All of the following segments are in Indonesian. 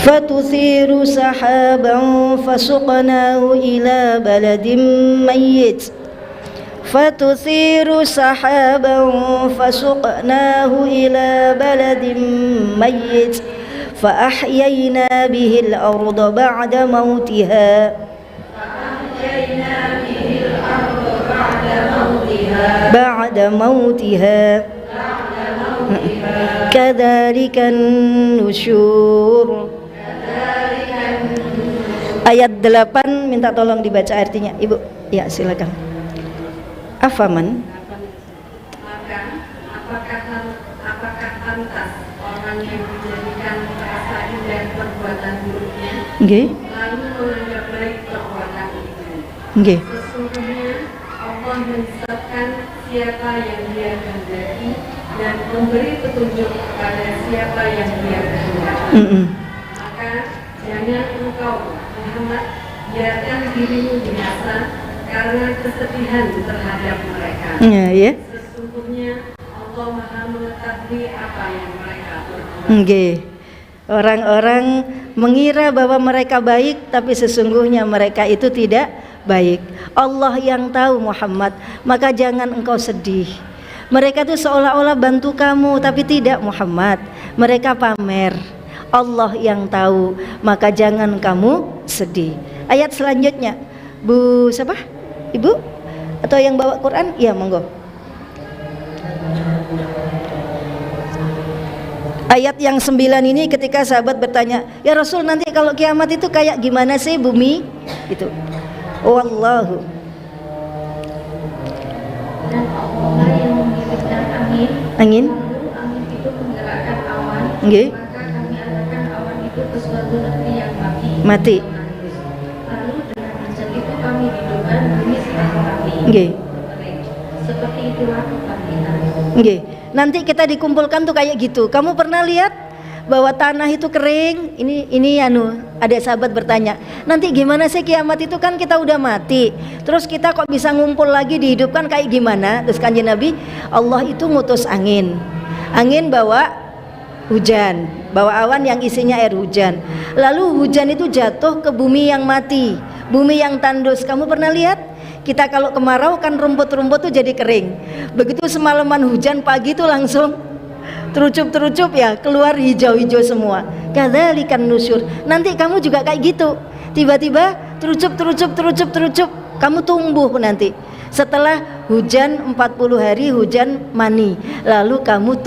فَتُثِيرُ سَحَابًا فَسُقْنَاهُ إِلَى بَلَدٍ مَيِّتٍ فَتُثِيرُ سَحَابًا فَسُقْنَاهُ إِلَى بَلَدٍ مَيِّتٍ فَأَحْيَيْنَا بِهِ الْأَرْضَ بعد موتها كذلك النشور. Ayat 8 minta tolong dibaca artinya, Ibu. Ya, silakan. Afaman, maka apakah pantas orang yang dijadikan rasa indah perbuatan buruknya nggih, lalu menganggap baik perbuatan itu? nggih. Sesungguhnya Allah menyesatkan siapa yang Dia kehendaki dan memberi petunjuk kepada siapa yang Dia kehendaki. Maka jangan engkau Muhammad biarkan dirimu binasa karena kesedihan terhadap mereka. Ya. Sesungguhnya Allah Maha mengetahui apa yang mereka berbuat. Nggih. Orang-orang mengira bahwa mereka baik, tapi sesungguhnya mereka itu tidak baik. Allah yang tahu Muhammad, maka jangan engkau sedih. Mereka itu seolah-olah bantu kamu, tapi tidak Muhammad. Mereka pamer. Allah yang tahu, maka jangan kamu sedih. Ayat selanjutnya, Bu siapa? Ibu? Atau yang bawa Quran? Ya, monggo. Ayat yang 9 ini ketika sahabat bertanya, ya Rasul, nanti kalau kiamat itu kayak gimana sih bumi? Itu. Wallahu. Dan Allah yang mengirimkan angin. Angin? Lalu angin itu menggerakkan awan. Nggih. Maka kami arahkan awan itu ke suatu negeri yang Mati. Lalu dengan hujan itu kami hidupkan bumi setelah mati. Nggih. Seperti itulah kebangkitan. Nggih. Nanti kita dikumpulkan tuh kayak gitu. Kamu pernah lihat bahwa tanah itu kering? Ini ada sahabat bertanya, nanti gimana sih kiamat itu, kan kita udah mati, terus kita kok bisa ngumpul lagi dihidupkan kayak gimana? Terus kanjeng Nabi, Allah itu ngutus angin bawa hujan, bawa awan yang isinya air hujan, lalu hujan itu jatuh ke bumi yang mati, bumi yang tandus. Kamu pernah lihat? Kita kalau kemarau kan rumput-rumput tuh jadi kering. Begitu semalaman hujan, pagi tuh langsung terucup ya, keluar hijau-hijau semua. Kadzalikan nusyur. Nanti kamu juga kayak gitu. Tiba-tiba terucup, kamu tumbuh nanti. Setelah hujan 40 hari hujan mani, lalu kamu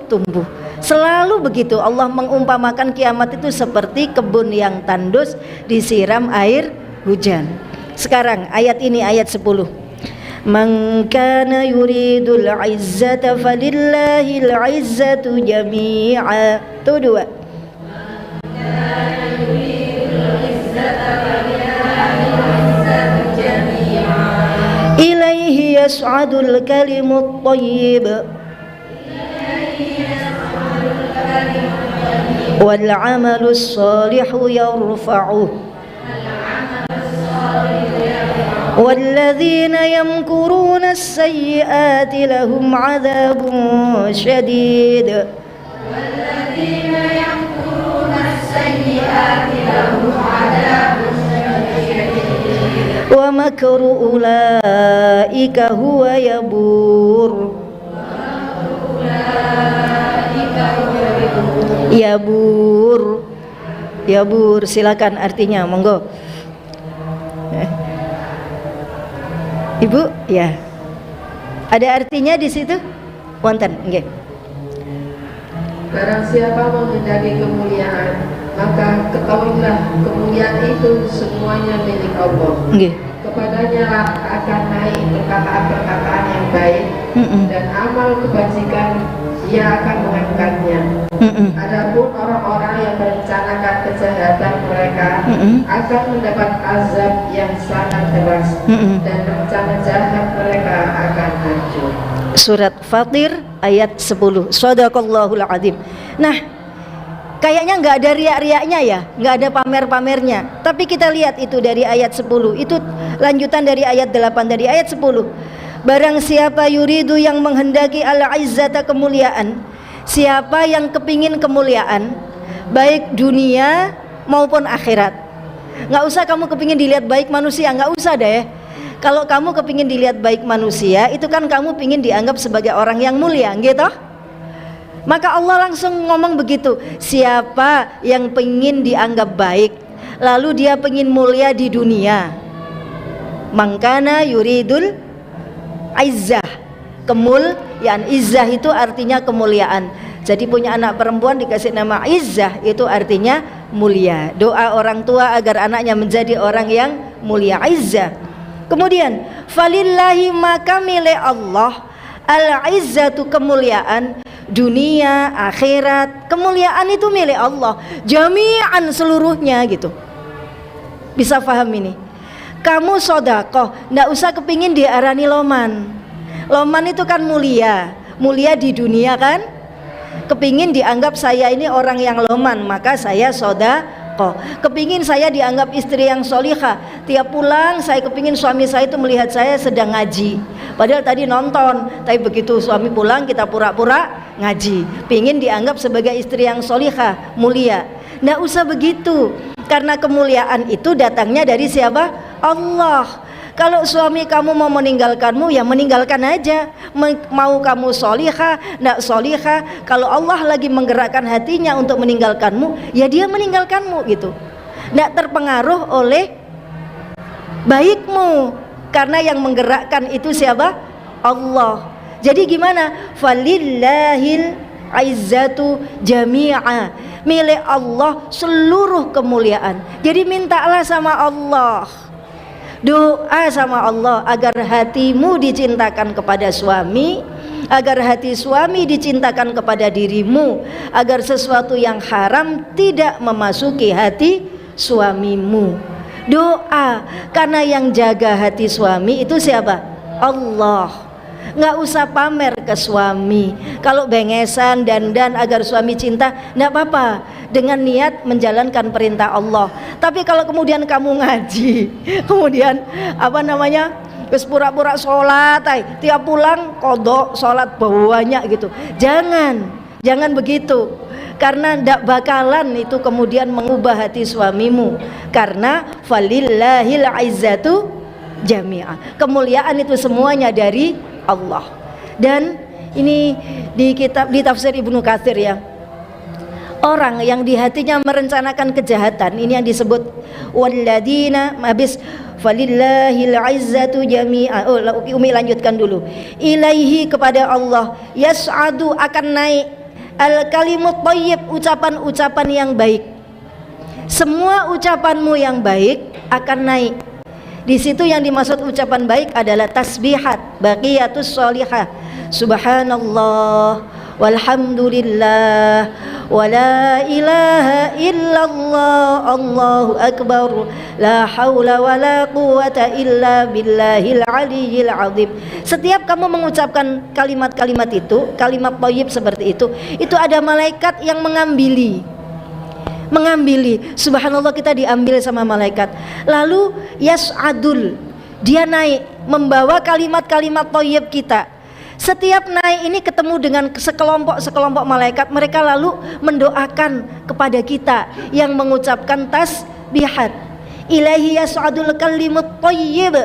tumbuh. Selalu begitu. Allah mengumpamakan kiamat itu seperti kebun yang tandus disiram air hujan. Sekarang ayat ini, ayat 10. Man kana yuridul izzata falillahil izzatu jami'a. Itu 2. Ilaihi yas'adul kalimut thayyib wal 'amalus shalihu yarfa'uhu والذين يمكرون السيئات لهم عذاب شديد ومكر أولئك هو يبور. Yabur, silakan artinya, monggo. Ibu, ya. Ada artinya di situ? Wonten, nggih. Barang siapa menghendaki kemuliaan, maka ketahuilah kemuliaan itu semuanya milik Allah. Nggih. Kepadanya lah akan naik perkataan-perkataan yang baik, dan amal kebajikan Ia akan mengangkatnya. Adapun orang-orang yang merencanakan kejahatan mereka akan mendapat azab yang sangat keras, dan rencana jahat mereka akan hancur. Surat Fatir ayat 10. Shadaqallahul azim. Nah, kayaknya nggak ada riak-riaknya ya, nggak ada pamer-pamernya. Tapi kita lihat itu dari ayat 10. Itu lanjutan dari ayat 8 dari ayat 10. Barang siapa yuridu yang menghendaki al-izzata kemuliaan, siapa yang kepingin kemuliaan, baik dunia maupun akhirat. Nggak usah kamu kepingin dilihat baik manusia, nggak usah deh. Kalau kamu kepingin dilihat baik manusia, itu kan kamu pingin dianggap sebagai orang yang mulia, gitu. Maka Allah langsung ngomong begitu, siapa yang pingin dianggap baik, lalu dia pingin mulia di dunia, mangkana yuridul izzah, kemuliaan. Izzah itu artinya kemuliaan. Jadi punya anak perempuan dikasih nama Izzah, itu artinya mulia. Doa orang tua agar anaknya menjadi orang yang mulia, Izzah. Kemudian falillahi maka milik Allah al-izzatu, kemuliaan dunia akhirat. Kemuliaan itu milik Allah jami'an, seluruhnya gitu. Bisa paham ini? Kamu sodakoh, ndak usah kepingin diarani loman. Loman itu kan mulia, mulia di dunia kan. Kepingin dianggap saya ini orang yang loman, maka saya sodakoh. Kepingin saya dianggap istri yang solihah, tiap pulang saya kepingin suami saya itu melihat saya sedang ngaji, padahal tadi nonton, tapi begitu suami pulang kita pura-pura ngaji. Pingin dianggap sebagai istri yang solihah, mulia. Nggak usah begitu, karena kemuliaan itu datangnya dari siapa? Allah. Kalau suami kamu mau meninggalkanmu, ya meninggalkan aja. Mau kamu solihah, nggak solihah, kalau Allah lagi menggerakkan hatinya untuk meninggalkanmu, ya dia meninggalkanmu gitu. Nggak terpengaruh oleh baikmu, karena yang menggerakkan itu siapa? Allah. Jadi gimana? Falillahil izzatu jami'a, milik Allah seluruh kemuliaan. Jadi mintalah sama Allah, doa sama Allah agar hatimu dicintakan kepada suami, agar hati suami dicintakan kepada dirimu, agar sesuatu yang haram tidak memasuki hati suamimu. Doa, karena yang jaga hati suami itu siapa? Allah. Nggak usah pamer ke suami. Kalau bengesan dandan agar suami cinta, nggak apa-apa, dengan niat menjalankan perintah Allah. Tapi kalau kemudian kamu ngaji, kemudian terus pura-pura sholat, tiap pulang kodok sholat banyak gitu, jangan begitu, karena ndak bakalan itu kemudian mengubah hati suamimu. Karena falillahil izzatu jami'ah, kemuliaan itu semuanya dari Allah. Dan ini di tafsir Ibnu Katsir ya, orang yang di hatinya merencanakan kejahatan, ini yang disebut walladzina, habis falillahil izzatu jami'a. Umi lanjutkan dulu. Ilaihi, kepada Allah, yas'adu, akan naik, al kalimut thayyib, ucapan-ucapan yang baik. Semua ucapanmu yang baik akan naik. Di situ yang dimaksud ucapan baik adalah tasbihat, baqiyatus sholihah, subhanallah walhamdulillah wala ilaha illallah allahu akbar la haula wala quwata illa billahil aliyyil azim. Setiap kamu mengucapkan kalimat-kalimat itu, kalimat thayyib seperti itu ada malaikat yang mengambil, subhanallah, kita diambil sama malaikat. Lalu yas'adul, dia naik membawa kalimat-kalimat thayyib kita. Setiap naik ini ketemu dengan sekelompok malaikat, mereka lalu mendoakan kepada kita yang mengucapkan tasbihat. Ilaihi yas'adul kalimut thayyib,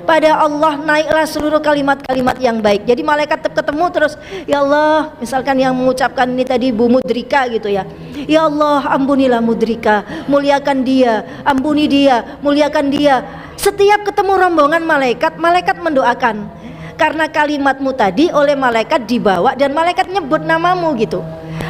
pada Allah naiklah seluruh kalimat-kalimat yang baik. Jadi malaikat ketemu terus, ya Allah, misalkan yang mengucapkan ini tadi Bu Mudrika gitu ya, ya Allah ampunilah Mudrika, muliakan dia, ampuni dia, muliakan dia. Setiap ketemu rombongan malaikat mendoakan, karena kalimatmu tadi oleh malaikat dibawa dan malaikat nyebut namamu gitu,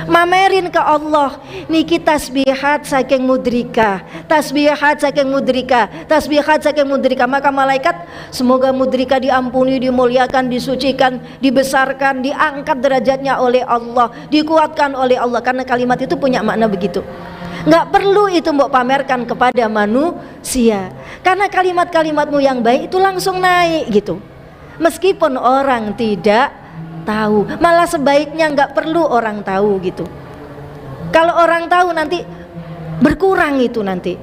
mamerin ke Allah, niki tasbihat saking Mudrika, tasbihat saking Mudrika, tasbihat saking Mudrika. Maka malaikat, semoga Mudrika diampuni, dimuliakan, disucikan, dibesarkan, diangkat derajatnya oleh Allah, dikuatkan oleh Allah. Karena kalimat itu punya makna begitu. Nggak perlu itu mbok pamerkan kepada manusia, karena kalimat-kalimatmu yang baik itu langsung naik gitu, meskipun orang tidak tahu. Malah sebaiknya nggak perlu orang tahu gitu. Kalau orang tahu nanti berkurang itu nanti,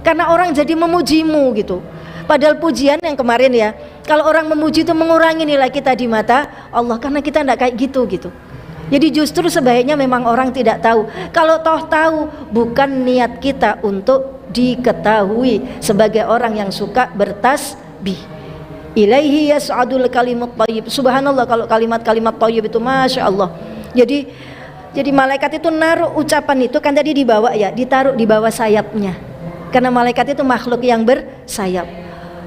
karena orang jadi memujimu gitu. Padahal pujian yang kemarin ya, kalau orang memuji itu mengurangi nilai kita di mata Allah, karena kita nggak kayak gitu. Jadi justru sebaiknya memang orang tidak tahu. Kalau toh tahu, bukan niat kita untuk diketahui sebagai orang yang suka bertasbih. Ilaihi yas'adul kalimat thayyib. Subhanallah, kalau kalimat-kalimat thayyib itu Masya Allah. Jadi malaikat itu naruh ucapan itu kan tadi dibawa ya, ditaruh di bawah sayapnya. Karena malaikat itu makhluk yang bersayap.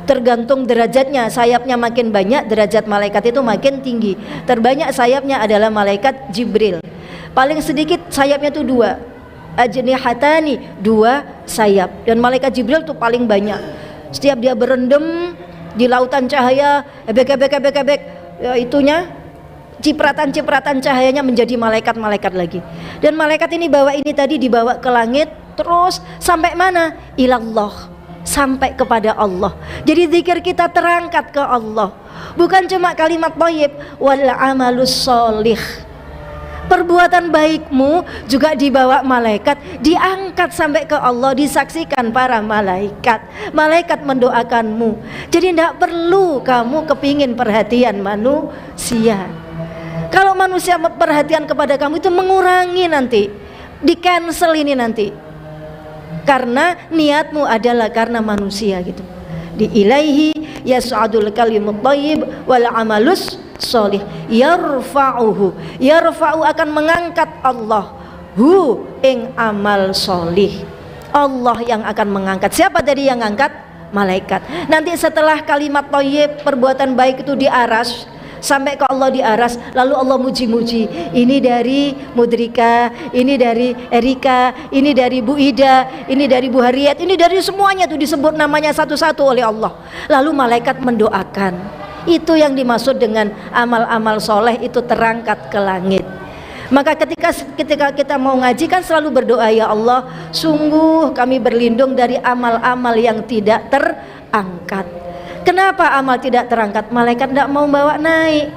Tergantung derajatnya, sayapnya makin banyak, derajat malaikat itu makin tinggi. Terbanyak sayapnya adalah malaikat Jibril. Paling sedikit sayapnya itu 2, ajnihatani, 2 sayap. Dan malaikat Jibril itu paling banyak. Setiap dia berendam di lautan cahaya, ebek, ya, itunya cipratan cahayanya menjadi malaikat-malaikat lagi. Dan malaikat ini dibawa ke langit, terus sampai mana? Ilallah, sampai kepada Allah. Jadi zikir kita terangkat ke Allah, bukan cuma kalimat thayyib, wal amalus sholih. Perbuatan baikmu juga dibawa malaikat, diangkat sampai ke Allah, disaksikan para malaikat. Malaikat mendoakanmu. Jadi tidak perlu kamu kepingin perhatian manusia. Kalau manusia perhatian kepada kamu itu mengurangi nanti, di cancel ini nanti. Karena niatmu adalah karena manusia gitu. Di ilaihi yas'adul kalimut thayyib wal amalus sholih yarfa'uhu. Yarfa'u akan mengangkat Allah hu ing amal sholih. Allah yang akan mengangkat. Siapa tadi yang angkat? Malaikat. Nanti setelah kalimat thayyib, perbuatan baik itu diaras sampai ke Allah di aras, lalu Allah muji-muji. Ini dari Mudrika, ini dari Erika, ini dari Bu Ida, ini dari Bu Harriet, ini dari semuanya tuh disebut namanya satu-satu oleh Allah. Lalu malaikat mendoakan. Itu yang dimaksud dengan amal-amal soleh itu terangkat ke langit. Maka ketika kita mau ngaji kan selalu berdoa, ya Allah, sungguh kami berlindung dari amal-amal yang tidak terangkat. Kenapa amal tidak terangkat? Malaikat tidak mau bawa naik.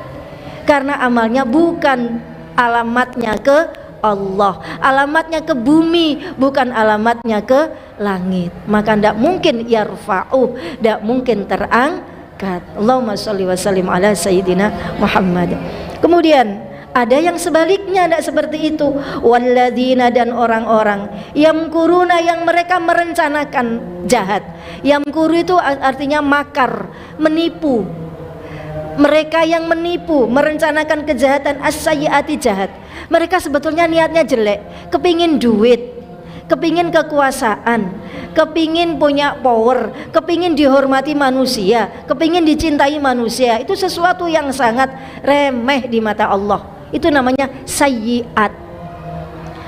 Karena amalnya bukan alamatnya ke Allah, alamatnya ke bumi, bukan alamatnya ke langit. Maka tidak mungkin yarfa'u, tidak mungkin terangkat. Allahumma sholli wa sallim ala sayyidina Muhammad. Kemudian ada yang sebaliknya, tidak seperti itu. Walladzina, dan orang-orang yamkuruna, yang mereka merencanakan jahat. Yamkuru itu artinya makar, menipu. Mereka yang menipu, merencanakan kejahatan, as-sayyiati, jahat. Mereka sebetulnya niatnya jelek, kepingin duit, kepingin kekuasaan, kepingin punya power, kepingin dihormati manusia, kepingin dicintai manusia. Itu sesuatu yang sangat remeh di mata Allah. Itu namanya sayyiat.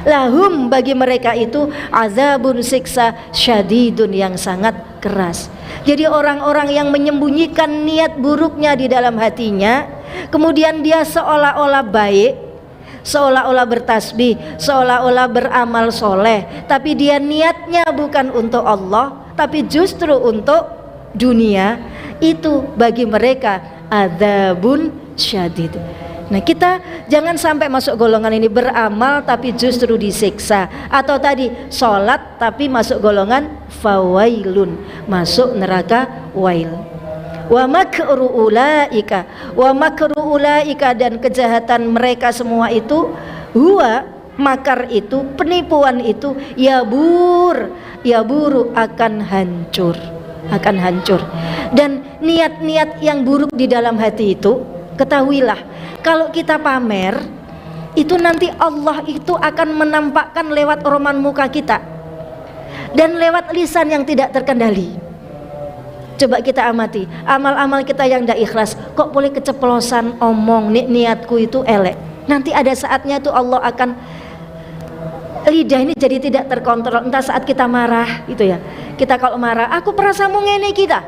Lahum, bagi mereka itu azabun, siksa syadidun, yang sangat keras. Jadi orang-orang yang menyembunyikan niat buruknya di dalam hatinya, kemudian dia seolah-olah baik, seolah-olah bertasbih, seolah-olah beramal soleh, tapi dia niatnya bukan untuk Allah, tapi justru untuk dunia. Itu bagi mereka azabun syadid. Nah, kita jangan sampai masuk golongan ini, beramal tapi justru disiksa, atau tadi sholat tapi masuk golongan fawailun, masuk neraka wail. Wa makru ulaika, wa makru ulaika, dan kejahatan mereka semua itu, huwa, makar itu, penipuan itu, yaburu, akan hancur, akan hancur. Dan niat-niat yang buruk di dalam hati itu, ketahuilah, kalau kita pamer itu nanti Allah itu akan menampakkan lewat roman muka kita dan lewat lisan yang tidak terkendali. Coba kita amati amal-amal kita yang tidak ikhlas, kok boleh keceplosan omong, niatku itu elek. Nanti ada saatnya tuh Allah akan, lidah ini jadi tidak terkontrol. Entah saat kita marah gitu ya, kita kalau marah, aku perasamu ngene kita,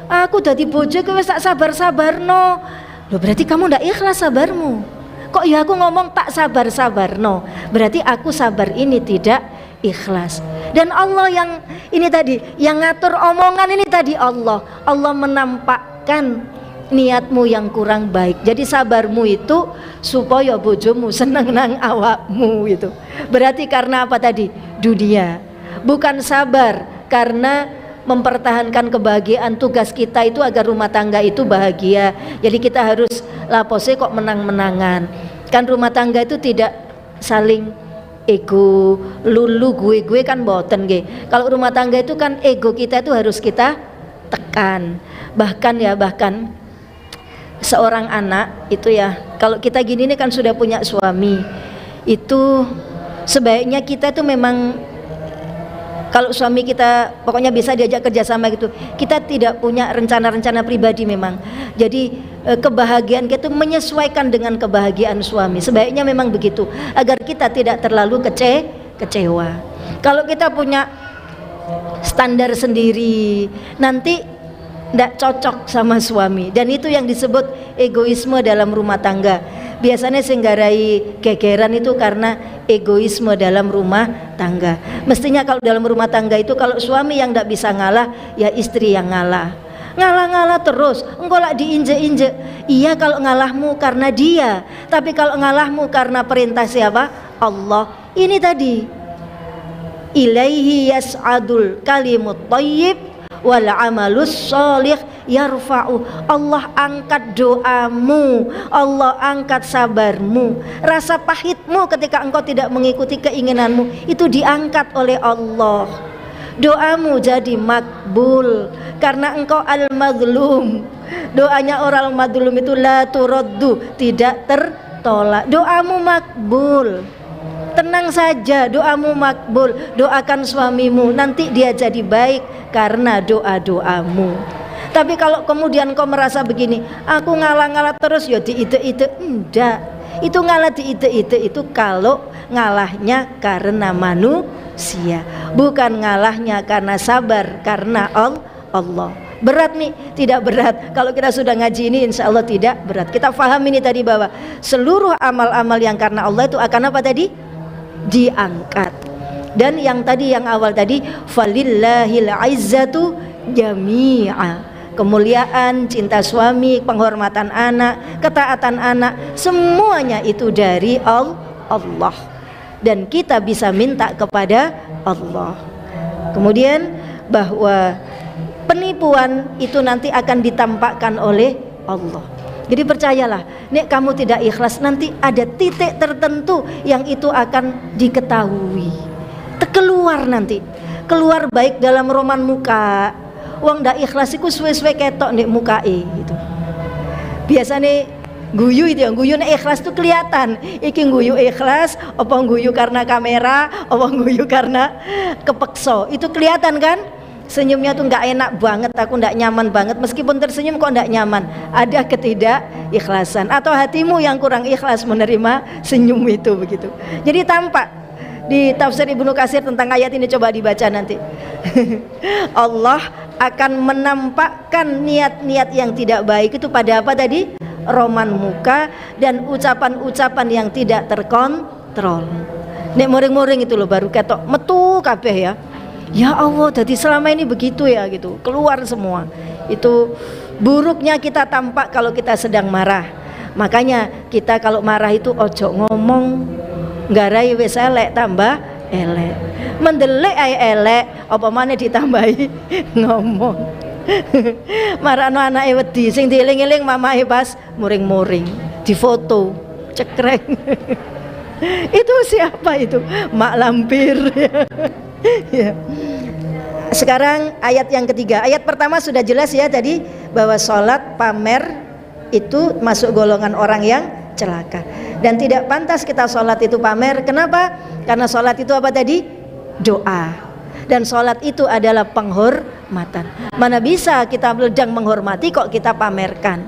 aku dadi bojo kowe sak sabar-sabarno. Loh, berarti kamu ndak ikhlas sabarmu. Kok ya aku ngomong tak sabar-sabarno, berarti aku sabar ini tidak ikhlas. Dan Allah yang ini tadi, yang ngatur omongan ini tadi Allah menampakkan niatmu yang kurang baik. Jadi sabarmu itu supaya bojomu seneng nang awakmu itu. Berarti karena apa tadi? Dunia. Bukan sabar karena mempertahankan kebahagiaan. Tugas kita itu agar rumah tangga itu bahagia. Jadi kita harus lapose kok menang-menangan. Kan rumah tangga itu tidak saling ego, lulu gue kan boten nggih. Kalau rumah tangga itu kan ego kita itu harus kita tekan. Bahkan seorang anak itu ya, kalau kita gini nih kan sudah punya suami, itu sebaiknya kita tuh memang, kalau suami kita pokoknya bisa diajak kerjasama gitu, kita tidak punya rencana-rencana pribadi memang. Jadi kebahagiaan kita menyesuaikan dengan kebahagiaan suami. Sebaiknya memang begitu, agar kita tidak terlalu kecewa. Kalau kita punya standar sendiri, nanti tidak cocok sama suami, dan itu yang disebut egoisme dalam rumah tangga. Biasanya singgarai gegeran itu karena egoisme dalam rumah tangga. Mestinya kalau dalam rumah tangga itu, kalau suami yang tidak bisa ngalah, ya istri yang ngalah terus. Engkau lah diinjek-injek. Iya kalau ngalahmu karena dia, tapi kalau ngalahmu karena perintah siapa? Allah. Ini tadi, ilaihi yas'adul kalimut thayyib wal amalus sholih yarfa'u. Allah angkat doamu, Allah angkat sabarmu, rasa pahitmu ketika engkau tidak mengikuti keinginanmu, itu diangkat oleh Allah. Doamu jadi makbul karena engkau al-mazlum. Doanya orang mazlum itu la turaddu, tidak tertolak. Doamu makbul. Tenang saja, doamu makbul. Doakan suamimu, nanti dia jadi baik karena doa-doamu. Tapi kalau kemudian kau merasa begini, aku ngalah-ngalah terus, ya diide-ide, enggak. Itu ngalah diide-ide itu kalau ngalahnya karena manusia, bukan ngalahnya karena sabar karena Allah. Berat nih? Tidak berat. Kalau kita sudah ngaji ini insya Allah tidak berat. Kita paham ini tadi bahwa seluruh amal-amal yang karena Allah itu akan apa tadi? Diangkat. Dan yang tadi, yang awal tadi, falillahil izzatu jami'a. Kemuliaan, cinta suami, penghormatan anak, ketaatan anak, semuanya itu dari Allah. Dan kita bisa minta kepada Allah. Kemudian bahwa penipuan itu nanti akan ditampakkan oleh Allah. Jadi percayalah, nek kamu tidak ikhlas, nanti ada titik tertentu yang itu akan diketahui. Keluar nanti, keluar baik dalam roman muka. Wong ndak ikhlas iku suwe-suwe ketok nek mukae gitu. Biasane guyu itu ya, guyu nek ikhlas tuh kelihatan. Iki guyu ikhlas, apa guyu karena kamera, apa guyu karena kepeksa. Itu kelihatan kan? Senyumnya tuh nggak enak banget, aku nggak nyaman banget. Meskipun tersenyum kok nggak nyaman. Ada ketidakikhlasan atau hatimu yang kurang ikhlas menerima senyum itu begitu. Jadi tampak di tafsir Ibnu Katsir tentang ayat ini, coba dibaca nanti. Allah akan menampakkan niat-niat yang tidak baik itu pada apa tadi? Roman muka dan ucapan-ucapan yang tidak terkontrol. Nek moring-moring itu loh baru ketok metu kabeh ya. Ya Allah, jadi selama ini begitu ya gitu. Keluar semua. Itu buruknya kita tampak kalau kita sedang marah. Makanya kita kalau marah itu ojo ngomong nggarai wis elek tambah elek. Mendelik ae elek, apa maneh ditambahi ngomong. Marano anake wedi sing dieling-eling mamahe pas muring-muring, difoto, cekreng. Itu siapa itu? Mak lampir. Ya. Sekarang ayat yang ketiga. Ayat pertama sudah jelas ya tadi bahwa sholat pamer itu masuk golongan orang yang celaka. Dan tidak pantas kita sholat itu pamer. Kenapa? Karena sholat itu apa tadi? Doa. Dan sholat itu adalah penghormatan. Mana bisa kita sedang menghormati kok kita pamerkan.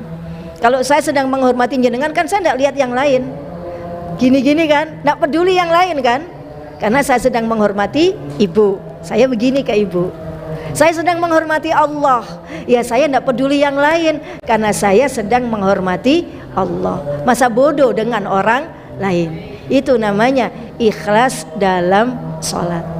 Kalau saya sedang menghormati jenengan kan saya tidak lihat yang lain. Gini-gini kan, tidak peduli yang lain kan. Karena saya sedang menghormati ibu, saya begini ke ibu. Saya sedang menghormati Allah, ya saya tidak peduli yang lain. Karena saya sedang menghormati Allah. Masa bodoh dengan orang lain. Itu namanya ikhlas dalam sholat.